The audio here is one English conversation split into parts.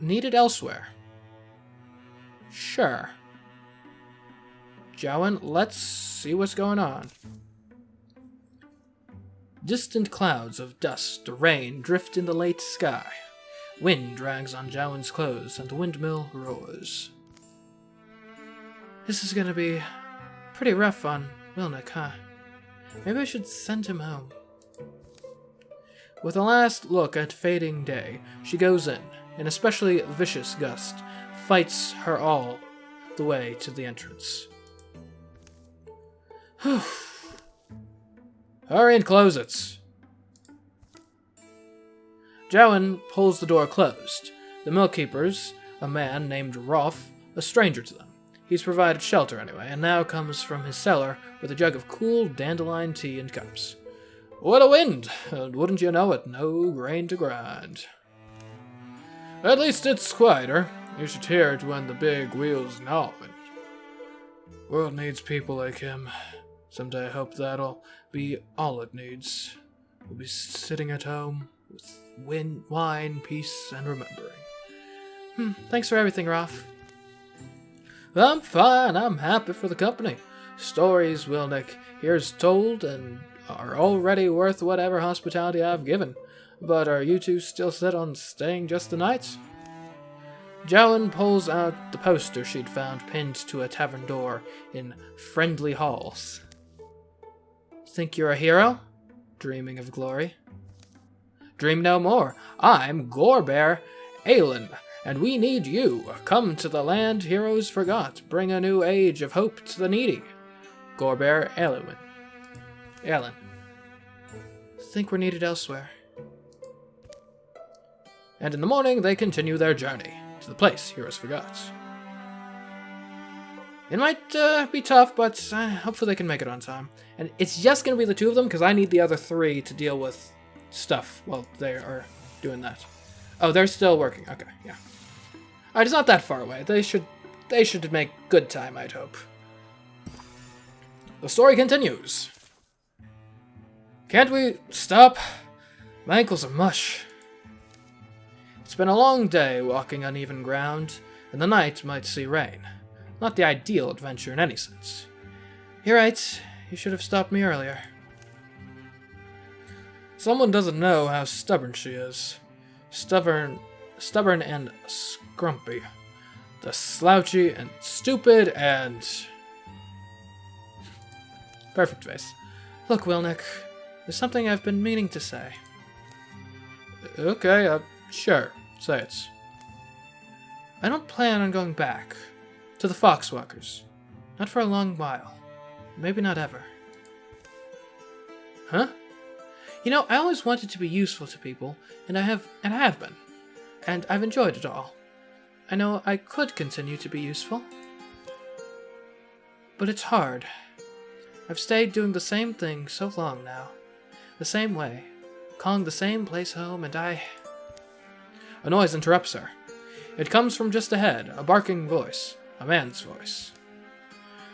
needed elsewhere. Sure. Jowan, let's see what's going on. Distant clouds of dust or rain drift in the late sky. Wind drags on Jowan's clothes, and the windmill roars. This is gonna be pretty rough on Wilnick, huh? Maybe I should send him home. With a last look at fading day, she goes in, an especially vicious gust, fights her all the way to the entrance. Hurry and close it. Jowan pulls the door closed. The millkeeper's a man named Rolf, a stranger to them. He's provided shelter anyway, and now comes from his cellar with a jug of cool dandelion tea and cups. What a wind! And wouldn't you know it, no grain to grind. At least it's quieter. You should hear it when the big wheel's gnawing. World needs people like him. Someday I hope that'll be all it needs. We'll be sitting at home with wine, peace, and remembering. Thanks for everything, Rolf. I'm fine. I'm happy for the company. Stories Wilnick here's told and are already worth whatever hospitality I've given. But are you two still set on staying just the night? Jowan pulls out the poster she'd found pinned to a tavern door in Friendly Halls. Think you're a hero? Dreaming of glory? Dream no more. I'm Gorebear Aelin, and we need you. Come to the land heroes forgot. Bring a new age of hope to the needy. Gorebear Aelin. Think we're needed elsewhere. And in the morning, they continue their journey to the place heroes forgot. It might be tough, but hopefully they can make it on time. And it's just going to be the two of them, because I need the other three to deal with stuff while they are doing that. Oh, they're still working. Okay, yeah. Alright, it's not that far away. They should make good time, I'd hope. The story continues. Can't we stop? My ankles are mush. It's been a long day walking uneven ground, and the night might see rain. Not the ideal adventure in any sense. You're right, you should have stopped me earlier. Someone doesn't know how stubborn she is. Stubborn and scrumpy. The slouchy and stupid and... Perfect face. Look, Wilnick, there's something I've been meaning to say. Okay, sure, say it. I don't plan on going back. To the Foxwalkers. Not for a long while. Maybe not ever. Huh? You know, I always wanted to be useful to people, and I have been. And I've enjoyed it all. I know I could continue to be useful. But it's hard. I've stayed doing the same thing so long now. The same way. Calling the same place home, and A noise interrupts her. It comes from just ahead, a barking voice. A man's voice.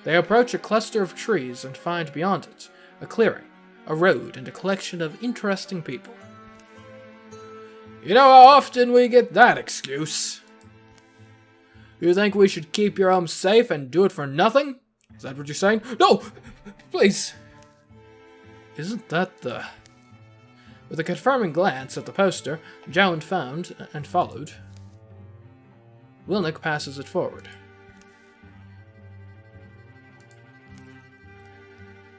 They approach a cluster of trees and find beyond it a clearing, a road, and a collection of interesting people. You know how often we get that excuse? You think we should keep your home safe and do it for nothing? Is that what you're saying? No! Please! Isn't that the... With a confirming glance at the poster, Jowan found and followed. Wilnick passes it forward.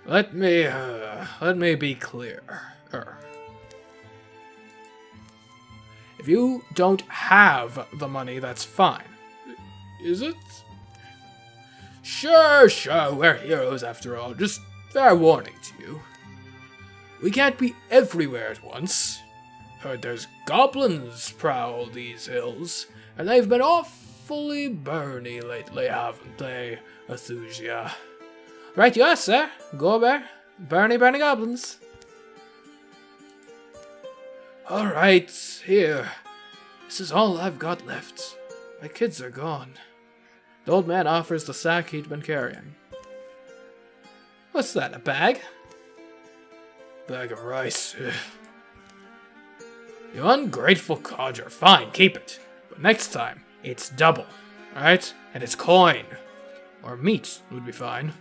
Let me be clear. If you don't have the money, that's fine. Is it? Sure, we're heroes after all. Just fair warning to you. We can't be everywhere at once. Heard there's goblins prowl these hills, and they've been awfully burny lately, haven't they, Athusia? Right you are, sir. Gorebear. Burny goblins. Alright, here. This is all I've got left. My kids are gone. The old man offers the sack he'd been carrying. What's that, a bag? Bag of rice. You ungrateful codger. Fine, keep it. But next time, it's double, alright? And it's coin. Or meat would be fine.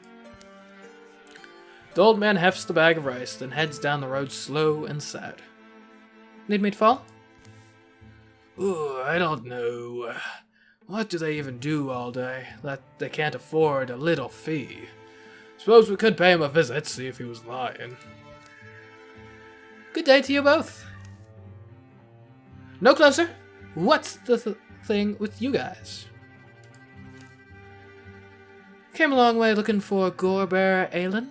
The old man hefts the bag of rice, then heads down the road slow and sad. Need me to follow? Ooh, I don't know. What do they even do all day that they can't afford a little fee? Suppose we could pay him a visit, see if he was lying. Good day to you both. No closer. What's the thing with you guys? Came a long way looking for Gore-Bear Aelin.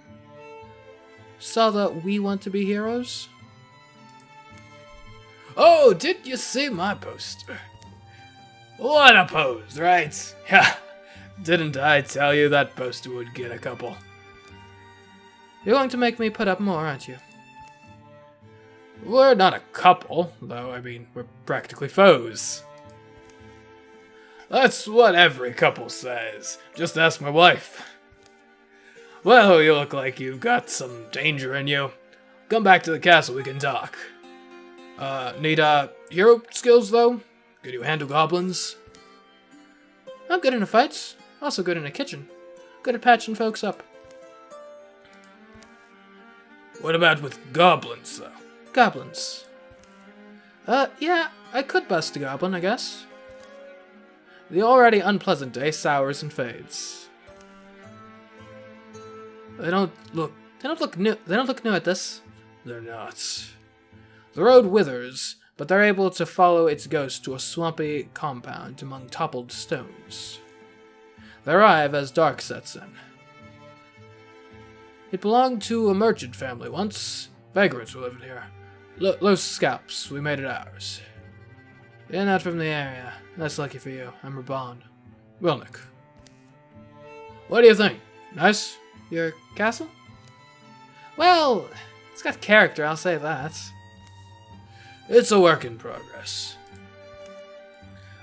Saw that we want to be heroes. Oh, did you see my poster? What a pose, right? Yeah, didn't I tell you that poster would get a couple? You're going to make me put up more, aren't you? We're not a couple, though, I mean, we're practically foes. That's what every couple says. Just ask my wife. Well, you look like you've got some danger in you. Come back to the castle, we can talk. Need, hero skills, though? Can you handle goblins? I'm good in the fights. Also good in the kitchen. Good at patching folks up. What about with goblins, though? Goblins. Yeah, I could bust a goblin, I guess. The already unpleasant day sours and fades. They don't look new at this. They're not. The road withers, but they're able to follow its ghost to a swampy compound among toppled stones. They arrive as dark sets in. It belonged to a merchant family once. Vagrants were living here. Loose scalps, we made it ours. You're not from the area. That's lucky for you. I'm Raban. Wilnick. What do you think? Nice? Your castle? Well, it's got character, I'll say that. It's a work in progress.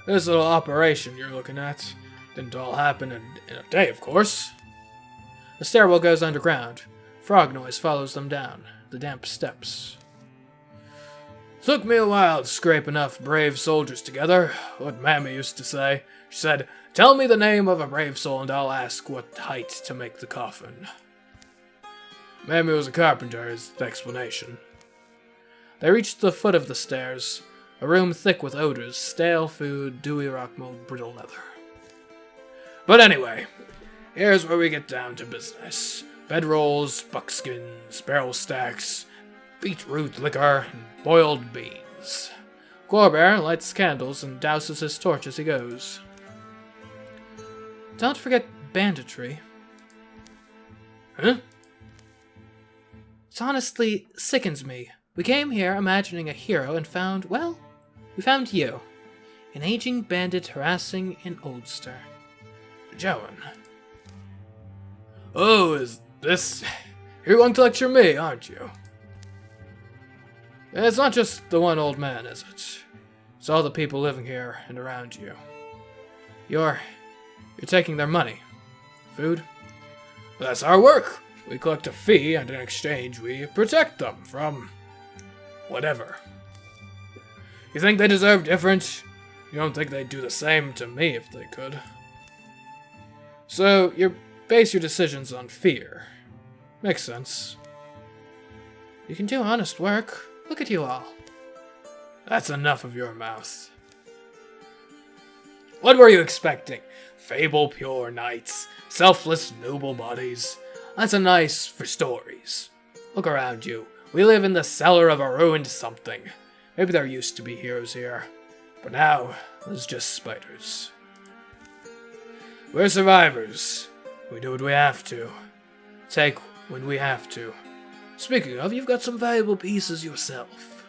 This little operation you're looking at didn't all happen in a day, of course. The stairwell goes underground. Frog noise follows them down the damp steps. Took me a while to scrape enough brave soldiers together. What Mammy used to say. She said, "Tell me the name of a brave soul and I'll ask what height to make the coffin." Mammy was a carpenter, is the explanation. They reached the foot of the stairs, a room thick with odors, stale food, dewy rock mold, brittle leather. But anyway, here's where we get down to business. Bedrolls, buckskins, barrel stacks, beetroot liquor, and boiled beans. Gore-Bear lights candles and douses his torch as he goes. Don't forget banditry. Huh? It honestly sickens me. We came here imagining a hero and found, well, we found you. An aging bandit harassing an Ulster. Joan. Oh, is this... You're going to lecture me, aren't you? It's not just the one old man, is it? It's all the people living here and around you. You're taking their money. Food? Well, that's our work. We collect a fee, and in exchange, we protect them from... whatever. You think they deserve different? You don't think they'd do the same to me if they could? So, you base your decisions on fear. Makes sense. You can do honest work. Look at you all. That's enough of your mouth. What were you expecting? Fable pure knights, selfless noble bodies. That's nice for stories. Look around you. We live in the cellar of a ruined something. Maybe there used to be heroes here, but now there's just spiders. We're survivors. We do what we have to. Take when we have to. Speaking of, you've got some valuable pieces yourself.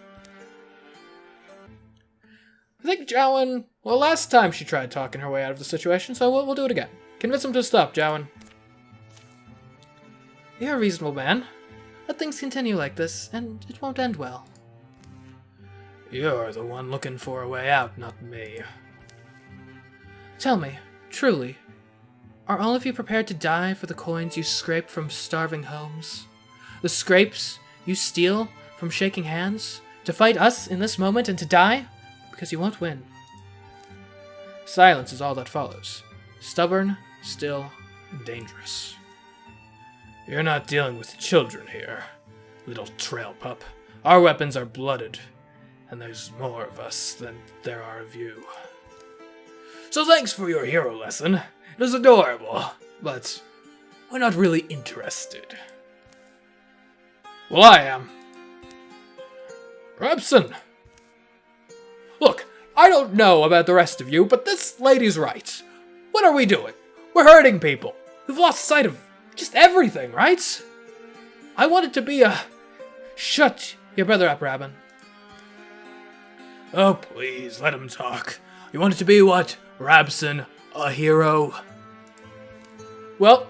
I think Jowan... Well, last time she tried talking her way out of the situation, so we'll do it again. Convince him to stop, Jowan. You're a reasonable man. Let things continue like this, and it won't end well. You're the one looking for a way out, not me. Tell me, truly, are all of you prepared to die for the coins you scrape from starving homes? The scrapes you steal from shaking hands? To fight us in this moment and to die? Because you won't win. Silence is all that follows. Stubborn, still, and dangerous. You're not dealing with children here, little trail pup. Our weapons are blooded, and there's more of us than there are of you. So thanks for your hero lesson. It was adorable, but we're not really interested. Well, I am. Rabson! Look, I don't know about the rest of you, but this lady's right. What are we doing? We're hurting people. We've lost sight of just everything, right? I want it to be a... Shut your brother up, Rabin. Oh, please, let him talk. You want it to be what, Rabson? A hero? Well,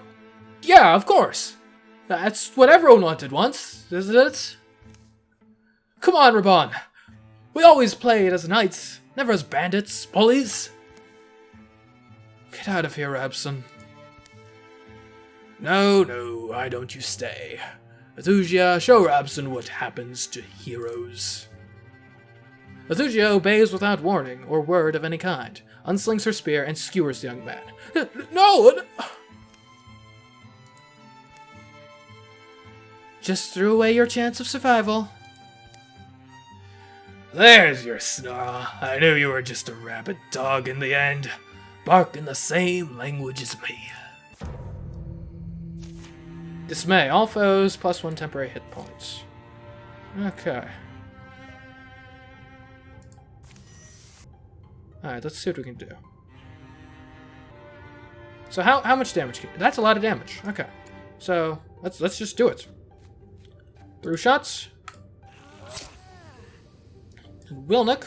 yeah, of course. That's what everyone wanted once, isn't it? Come on, Raban. We always played as knights, never as bandits, bullies. Get out of here, Rabson. No, why don't you stay? Ethusia, show Rabson what happens to heroes. Ethusia obeys without warning or word of any kind, unslings her spear, and skewers the young man. No! Just threw away your chance of survival. There's your snarl. I knew you were just a rabid dog in the end. Bark in the same language as me. Dismay. All foes +1 temporary hit points. Okay. Alright, let's see what we can do. So how much damage can... That's a lot of damage. Okay. So, let's just do it. Through shots. And Wilnick.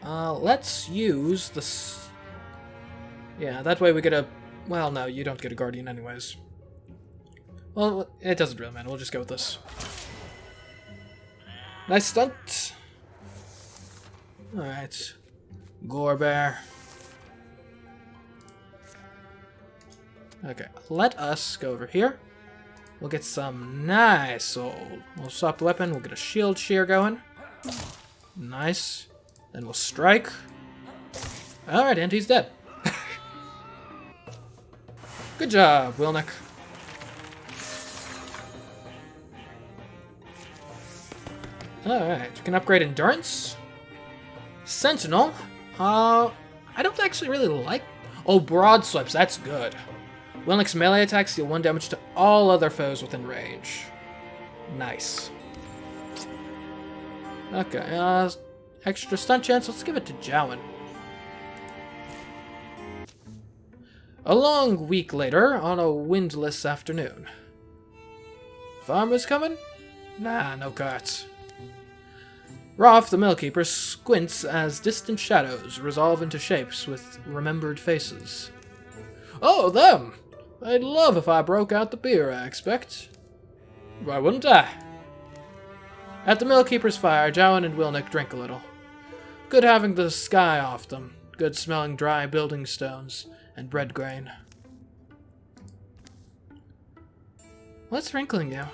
Let's use this... Yeah, that way we get a... Well, no, you don't get a Guardian anyways. Well, it doesn't really matter. We'll just go with this. Nice stunt. Alright. Gore Bear. Okay, let us go over here. We'll get some nice old... We'll swap the weapon. We'll get a shield shear going. Nice. Then we'll strike. Alright, and he's dead. Good job, Wilnick. Alright, we can upgrade Endurance. Sentinel. I don't actually really like... Oh, Broad Swipes, that's good. Wilnick's melee attacks deal 1 damage to all other foes within range. Nice. Okay, extra stun chance, let's give it to Jowan. A long week later, on a windless afternoon. Farmers coming? Nah, no carts. Rolf, the millkeeper, squints as distant shadows resolve into shapes with remembered faces. Oh, them! I'd love if I broke out the beer, I expect. Why wouldn't I? At the millkeeper's fire, Jowan and Wilnick drink a little. Good having the sky off them. Good smelling dry building stones and bread grain. What's wrinkling you?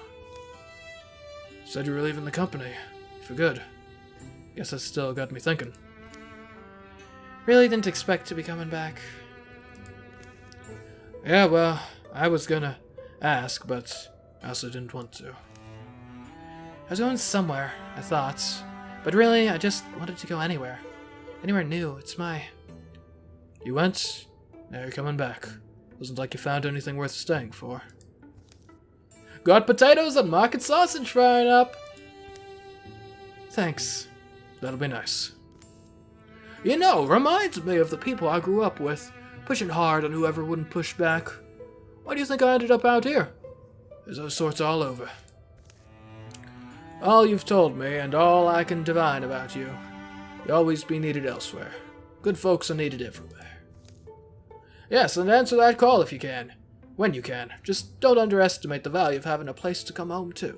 Said you were leaving the company. For good. Guess that still got me thinking. Really didn't expect to be coming back. Yeah, well, I was gonna ask, but I also didn't want to. I was going somewhere, I thought. But really, I just wanted to go anywhere. Anywhere new, it's my... You went, now you're coming back. Wasn't like you found anything worth staying for. Got potatoes and market sausage frying up! Thanks. That'll be nice. You know, reminds me of the people I grew up with, pushing hard on whoever wouldn't push back. Why do you think I ended up out here? There's those sorts all over. All you've told me, and all I can divine about you, you'll always be needed elsewhere. Good folks are needed everywhere. Yes, and answer that call if you can. When you can. Just don't underestimate the value of having a place to come home to.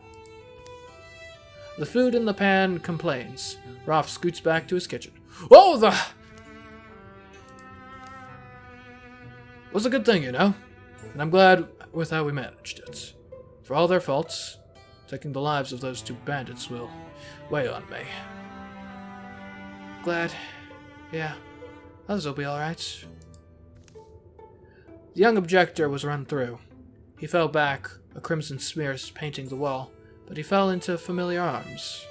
The food in the pan complains. Rolf scoots back to his kitchen. Oh, the... Was a good thing, you know. And I'm glad with how we managed it. For all their faults, taking the lives of those 2 bandits will weigh on me. Glad. Yeah. Others will be alright. The young objector was run through. He fell back, a crimson smear painting the wall, but he fell into familiar arms.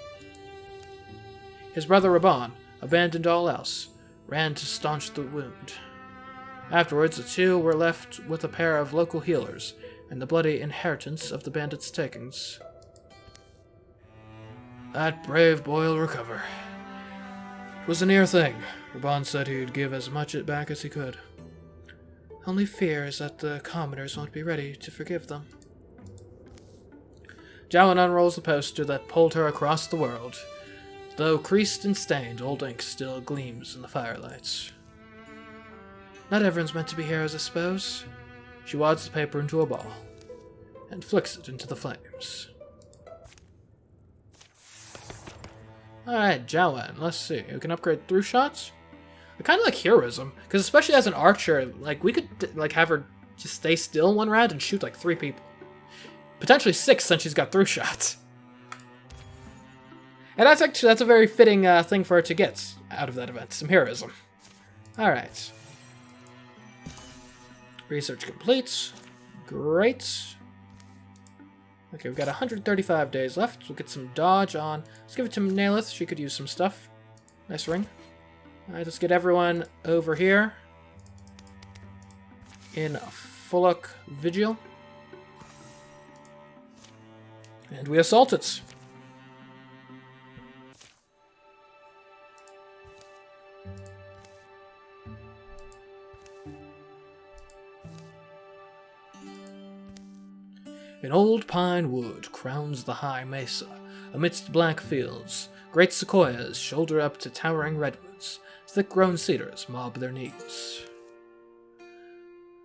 His brother Raban, abandoned all else, ran to staunch the wound. Afterwards, the two were left with a pair of local healers and the bloody inheritance of the bandits' takings. That brave boy'll recover. It was a near thing. Raban said he'd give as much it back as he could. Only fear is that the commoners won't be ready to forgive them. Jowan unrolls the poster that pulled her across the world. Though creased and stained, old ink still gleams in the firelights. Not everyone's meant to be heroes, I suppose. She wads the paper into a ball and flicks it into the flames. Alright, Jowan, let's see. We can upgrade through shots. I kind of like heroism, because especially as an archer, like we could like have her just stay still one round and shoot like 3 people. Potentially 6 since she's got through shots. And that's a very fitting thing for her to get out of that event, some heroism. Alright. Research complete. Great. Okay, we've got 135 days left. We'll get some dodge on. Let's give it to Naelith. She could use some stuff. Nice ring. Alright, let's get everyone over here in Fullock Vigil. And we assault it. An old pine wood crowns the high mesa. Amidst black fields, great sequoias shoulder up to towering redwoods. Thick-grown cedars mob their knees.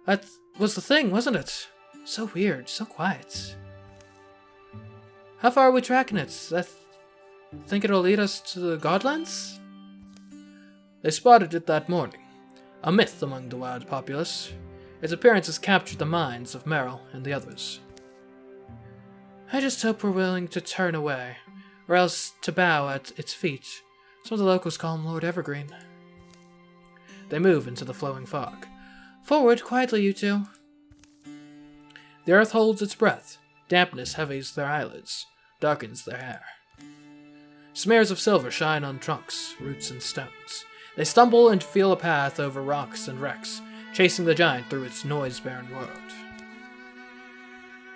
That was the thing, wasn't it? So weird, so quiet. How far are we tracking it? I think it'll lead us to the Godlands? They spotted it that morning. A myth among the wild populace. Its appearance has captured the minds of Merrill and the others. I just hope we're willing to turn away, or else to bow at its feet. Some of the locals call him Lord Evergreen. They move into the flowing fog. Forward, quietly, you two. The earth holds its breath. Dampness heavies their eyelids, darkens their hair. Smears of silver shine on trunks, roots, and stones. They stumble and feel a path over rocks and wrecks, chasing the giant through its noise-barren world.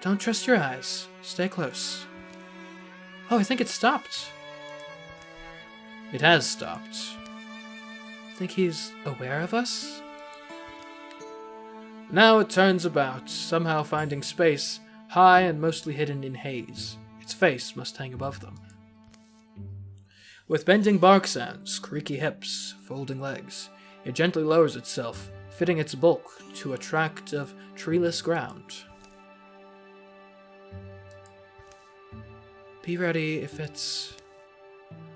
Don't trust your eyes. Stay close. Oh, I think it stopped. It has stopped. Think he's aware of us? Now it turns about, somehow finding space, high and mostly hidden in haze. Its face must hang above them. With bending bark sounds, creaky hips, folding legs, it gently lowers itself, fitting its bulk to a tract of treeless ground. Be ready if it's...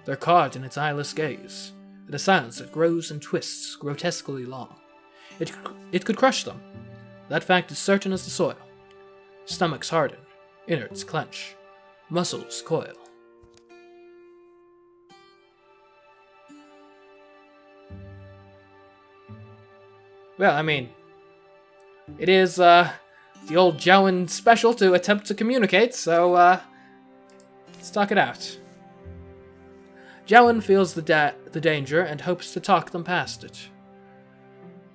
They're caught in its eyeless gaze, at a silence that grows and twists grotesquely long. It could crush them. That fact is certain as the soil. Stomachs harden, innards clench, muscles coil. Well, I mean, it is the old Jowan special to attempt to communicate, so let's talk it out. Jowan feels the danger and hopes to talk them past it.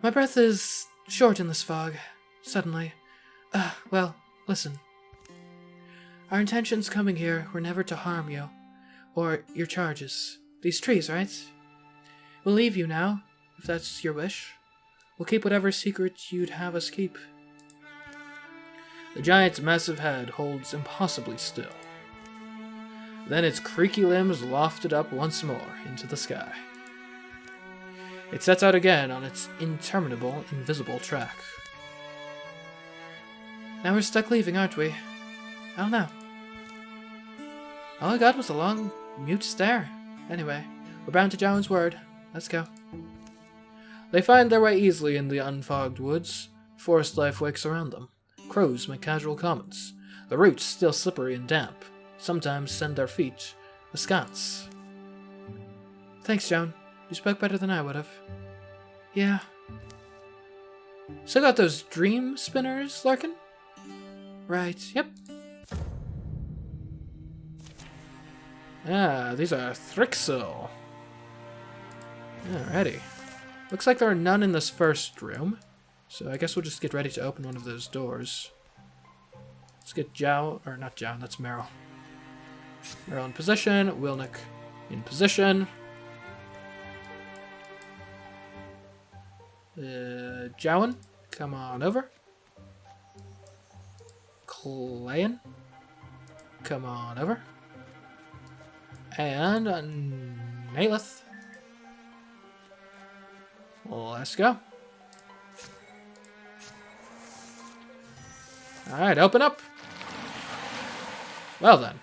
My breath is short in this fog, suddenly. Well, listen. Our intentions coming here were never to harm you, or your charges. These trees, right? We'll leave you now, if that's your wish. We'll keep whatever secret you'd have us keep. The giant's massive head holds impossibly still. Then its creaky limbs lofted up once more into the sky. It sets out again on its interminable, invisible track. Now we're stuck leaving, aren't we? I don't know. All I got was a long, mute stare. Anyway, we're bound to Jowan's word. Let's go. They find their way easily in the unfogged woods. Forest life wakes around them. Crows make casual comments. The roots, still slippery and damp, sometimes send their feet askance. Thanks, Joan. You spoke better than I would have. Yeah. Still got those dream spinners lurking? Right, yep. Ah, these are Thrixel. Alrighty. Looks like there are none in this first room. So I guess we'll just get ready to open one of those doors. Let's get or not Jow, that's Meryl. Meryl in position, Wilnick in position. Jowan, come on over. Clayan, come on over. And Naelith. Let's go. Alright, open up. Well then.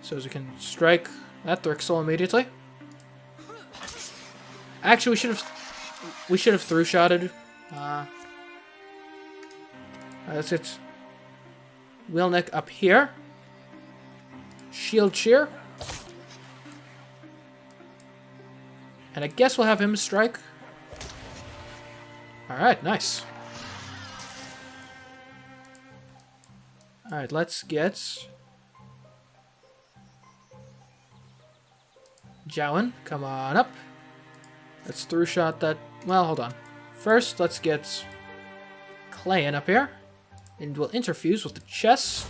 So as we can strike that Thrixel immediately. Actually, we should have through-shotted. That's it. Wilnick up here. Shield cheer. And I guess we'll have him strike. Alright, nice. Alright, let's get Jowan, come on up. Let's through shot that. Well, hold on. First, let's get Clayan up here. And we'll interfuse with the chest,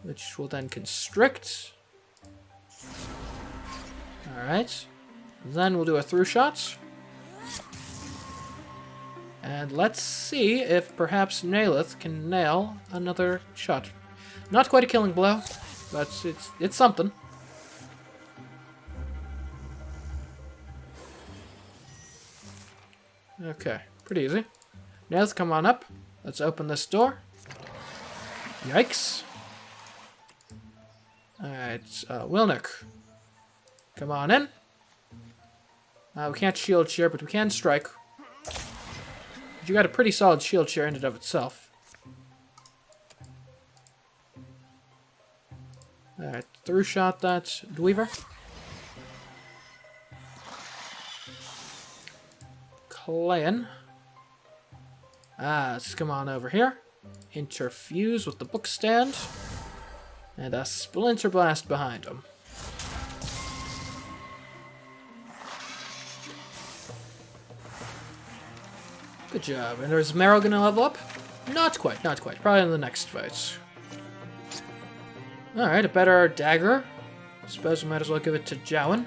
which will then constrict. Alright. Then we'll do a through shot. And let's see if perhaps Naelith can nail another shot. Not quite a killing blow, but it's something. Okay, pretty easy. Naelith, come on up. Let's open this door. Yikes. Alright, Wilnick. Come on in. We can't shield cheer, but we can strike. You got a pretty solid shield cheer in and of itself. Alright, through shot that Dweaver. Clayan. Let's come on over here. Interfuse with the book stand. And a Splinter Blast behind him. Good job. And is Meryl gonna level up? Not quite, not quite. Probably in the next fight. Alright, a better dagger. Suppose we might as well give it to Jowan.